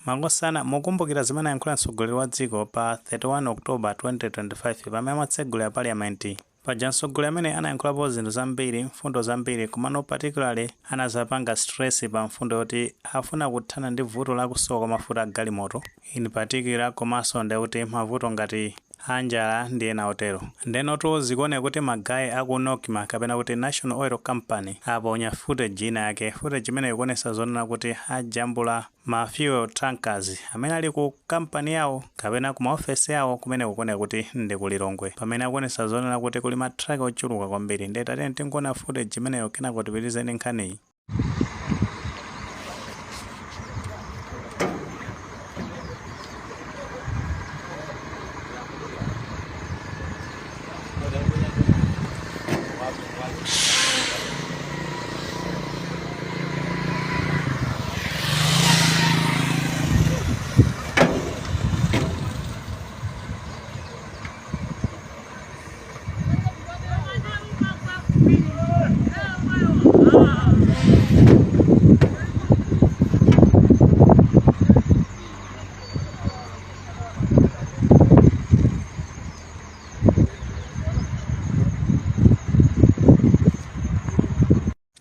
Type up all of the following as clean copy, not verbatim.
Mangosana mukumbukira zimene yankhula mtsogoleri wa dziko pa 31 Oktoba 2025 pamene amatsegulira parliament. Paja mtsogoleri amene anayankhulapo zinthu zambiri, mfundo zambiri, komano particularly anazapanga stress pa mfundo yoti afuna kuthana ndi vuto lakusowa kwa mafuta a galimoto in particular, komanso ndekuti mavuto ngati anjala ndi ena otero. Ndenotu zikuoneka kuti magayi aku Nokima kapena kuti National Oil Company aponya footage ina yake, footage imene ikuonesa zonena kuti ajambula ma fuel tankers amene ali ku kampani yawo kapena ku maofesi yawo kumene kukuoneka kuti ndi kulilongwe, pamene akuonesa zonena kuti kuli matraki ochuluka kwambiri. Ndetati tinkuona footage imeneyo kenako tipitizeni nkhaniyi.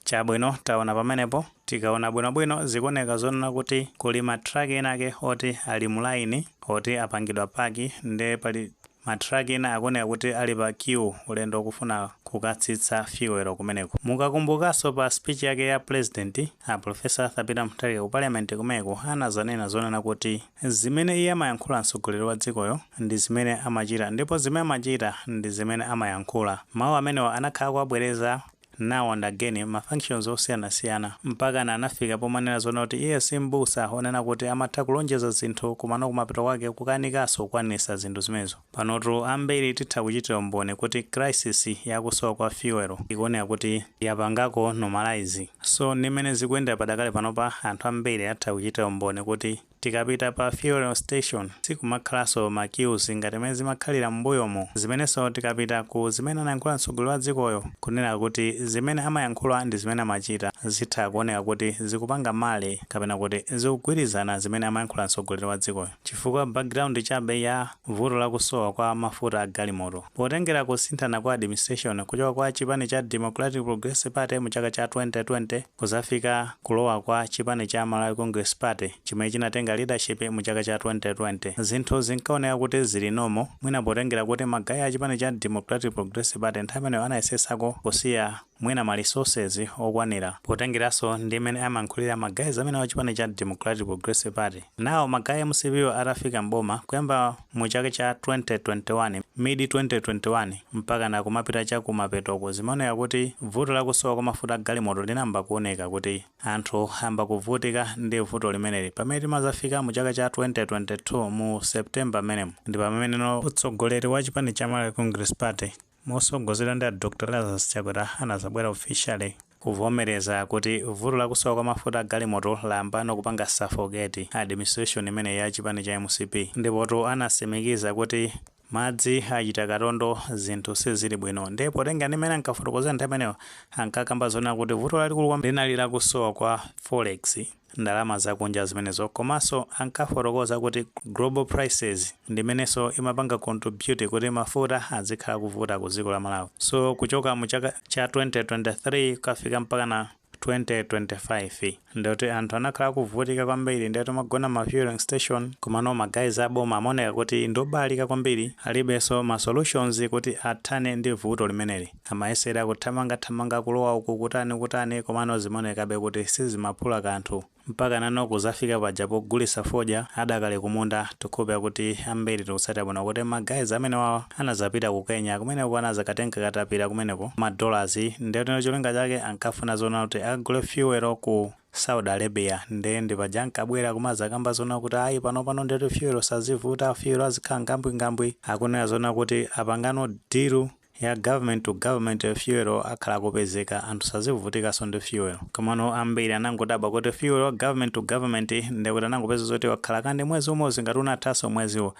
Chabwino taona pamenepo, tikaona bwinobwino zikuoneka zonena kuti kuli matraki enake oti ali mulaini oti apangidwa paki, nde pali matraki ena akuoneka kuti ali pa queue ulendo okufuna kukatsitsa fuel kumeneko. Mukakumbukanso pa speech yake ya president Professor Arthur Peter Mutharika ku parliament kumeko anazanena zonena kuti zimene iye amayankhula mtsogoleri wa dzikoyo ndi zimene amachita, ndipo zimene amachita ndi zimene amayankhula. Mawu amenewo anakhala kuabwereza now and again ma functions osiyanasiyana mpaka anafika pomanena zona kuti iye simbusa onena kuti amatha kulonjeza zinthu kumano kumapeto kwake kukanikanso kukwanisa zinthu zimenezo. Panotu ambiri titha kuchitira umboni kuti crisis yakusowa kwa fuel ikuoneka kuti yapangako normalize. So nimene zikuyenda padakale panopa anthu ambiri atha kuchitira umboni kuti tikapita pa fuel station sikumakhalanso ma queues ngati mene zimakhalira m'mbuyomo. Zimenenso tikapita ku zimene anayankhula mtsogoleri wa dzikoyo kunena kuti zimene amayankhula ndi zimene amachita zitha kuoneka kuti zikupanga male kapena kuti zikugwirizana zimene amayankhula mtsogoleri wa dzikoyo, chifukwa background chabe ya vuto lakusowa kwa mafuta a galimoto potengera kusinthana kwa administration kuchoka kwa chipani cha Democratic Progressive Party mu chaka cha 2020 kuzafika kulowa kwa chipani cha Malawi Congress Party chimene chinatenga leadership mu chaka cha 2020. Zinthu zinkaoneka kuti zili nomo mwina potengera kuti magayi a chipani cha Democratic Progressive Party nthawi imeneyo anayesesako kusiya mwina ma resources okwanira potengeranso ndi imene amankhulira magayi amene wa chipani cha Democratic Progressive Party. Nawo magayi MCP atafika mboma kuyamba mu chaka cha 2021 mid 2021 mpaka na kumapita cha kumapetoko zimaoneka kuti vuto lakusowa kwa mafuta galimoto linamba kuoneka kuti anthu amba kuvutika ndi vuto limeneli. Pamene timazafika mu chaka cha 2022 mu September menemo ndi pamene utsogoleri wa chipani cha Malawi Congress Party mosogozera ndi Dr. Lazarus Chakwera anazabwera officially kuvomereza kuti vuto lakusowa kwa mafuta galimoto layamba kupanga suffocate administration imene ya chipani cha MCP, ndipo anasimikiza kuti madzi achita katondo zinthu sizili bwino. Ndipo tenga nimene ankafotokoza nthawi imeneyo ankakamba zonena kuti vuto lalikulu kwambiri linali lakusowa kwa forex, ndalama zakunja zimenezo, komanso ankafotokoza kuti global prices ndimenenso imapanga contribute kuti mafuta azikhala kuvuta ku dziko la Malawi. So kuchoka mu chaka cha 2023 kufika mpaka na 2025 ndoti anthu anakhala kuvutika kwambiri, ndito magona ma fueling station kumano magayi aboma amaoneka kuti ndobalika kwambiri, alibenso ma solutions kuti athane ndi vuto limeneli. Amayesera kuthamanga kulowa uku kutani komano zimaonekabe kuti sizimaphula kanthu mpaka nano kuzafika paja pogulisa foja adakale kumunda tikhope kuti ambiri tikusatira bwino kuti magayi amene wawa anazapita ku Kenya kumeneko anazakatenga katapira kumeneko ma dollars, ndito cholinga chake ankafuna zona kuti agule fuel ku Saudi Arabia. Ndi paja ankabwera kumazakamba zona kuti ayi pano ndito fuel sazivuta, fuel azikhala ngambwingambwi, akunena zona kuti apangano deal ya government to government fuel akhala kupezeka anthu sazivutika so ndi fuel. Komano ambiri anangodabwa kuti fuel government to government ndikuti anangopeza zoti wakhala kandi mwezi umodzi ngati unathaso mweziwo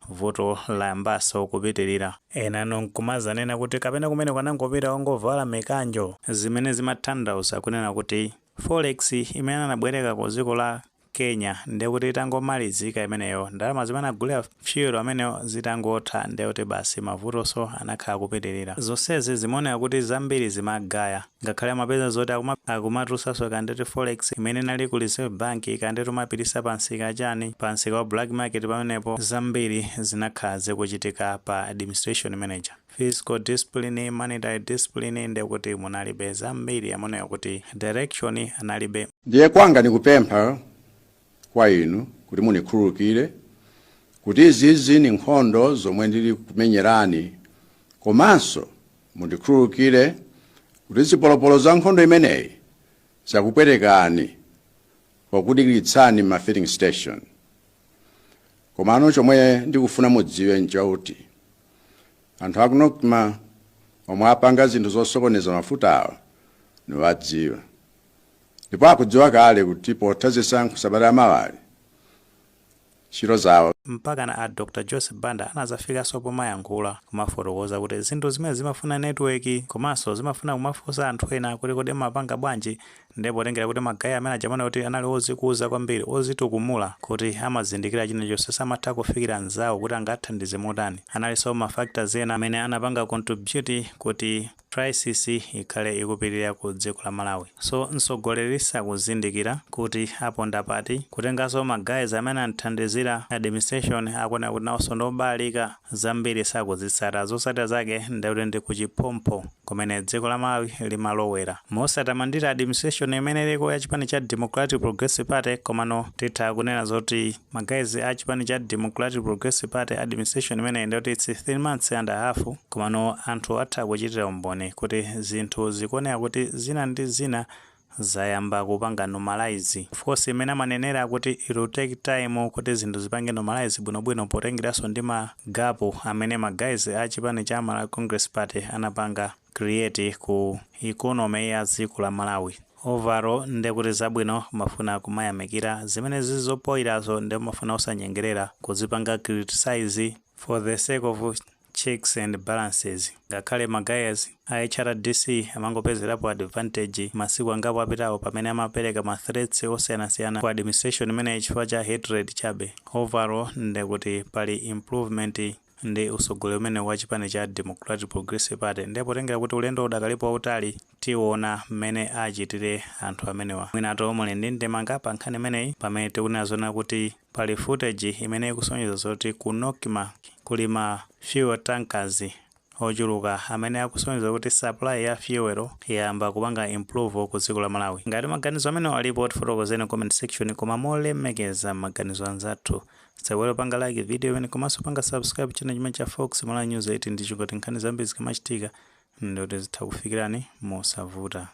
vuto layambaso kupitirira. Ena nkumazanena kuti kapena kumene kwanangopita ongovala mikanjo zimene zimatanthauza kunena kuti forex imene anabwereka ku dziko la Kenya ndekuti itangomalizika imeneyo ndalama zimene agulira fuel ameneyo zitangotha ndekuti basi mavutonso anakhala kupitirira. Zonsezi zimaoneka kuti zambiri zimagaya ngakhale amapeza zoti akumatulusanso kandeti forex imene inali ku Reserve Bank kandeti umapitisa pansika chani pansika wa black market pamenepo zambiri zinakhala zikuchitika pa administration manager. Fiscal discipline, monetary discipline ndekuti munalibe zambiri amoneka kuti direction analibe. Ndiye kwanga nikupempha kwa inu kuti munikhululukire kuti izizi ni nkhondo zomwe ndili kumenyerani, komanso mundikhululukire kuti zipolopolo za nkhondo imeneyi zakupwetekani pokudikiritsani ma filling station. Komano chomwe ndikufuna mudziwe nchakuti anthu akunokima omwe apanga zinthu zosokoneza mafutawo niwadziwa, ndipo akudziwa kale kuti potha zisankho sabata mawali ntchito zawo. Mpaka na Dr. Joseph Banda anazafikanso pomayankhula kumafotokoza kuti zinthu zimene zimafuna network komanso zimafuna kumafunsa anthu ena kuti kodi mapanga bwanji, ndipo tengera kuti magayi amene ajamana kuti anali ozikuza kwambiri ozitukumula kuti amazindikira chilichonse samatha kufikira nzawo kuti angathandize motani. Analinso mafactors ena amene anapanga contribute kuti crisis ikhale ikupitirira ku dziko la Malawi. So mtsogoleri sakuzindikira kuti aponda pati kutenganso magayi amene anthandizira administration akuona kuti nawonso ndobalika zambiri sakuzitsata. Zotsatira zake ndekuti ndi kuchiphompho kumene dziko la Malawi limalowera mosatamandira administration imene iliko ya chipani cha Democratic Progressive Party. Komano titha kunena zoti magayi a chipani cha Democratic Progressive Party administration imene ndekuti it's 3 months and a half, komano anthu atha kuchitira umboni kuti zinthu zikuoneka kuti zina ndi zina zayamba kupanga normalize. Of course imene amanenera kuti it will take time kuti zinthu zipange normalize bwinobwino potengeranso ndi magapu amene magayi a chipani cha Malawi Congress Party anapanga create ku economy ya dziko la Malawi. Overall ndekuti zabwino mafuna kumayamikira zimene zizopoyirazo ndi mafuna usanyengerera kuzipanga criticize for the sake of checks and balances. Ngakhale magayi a HRDC amangopezerapo advantage masiku angapo apitawo pamene amapereka ma threats osiyanasiyana ku administration imene chifukwa cha hatred chabe. Overall ndekuti pali improvement ndi usogoleri umene wa chipani cha Democratic Progressive Party, ndipo tengera kuti ulendo udakalipo wautali tiona mmene achitire anthu amenewa. Mwinato muli ndi ndemanga pa nkhani imeneyi pamene tikunena zona kuti pali footage imene ikusonyeza zoti kunokima kulima fuel tankers ochuluka amene akusonyeza kuti supply ya fuel yayamba kupanga improve ku dziko la Malawi. Ngati maganizo amene alipo tifotokozeni comment section, koma molemekeza maganizo anzathu tsawelo panga like video imene komanso panga subscribe channel chimene cha Fox Malawi News 8 ndicho kuti nkhani zambiri zikamachitika ndoti zitha kufikirani mosavuta.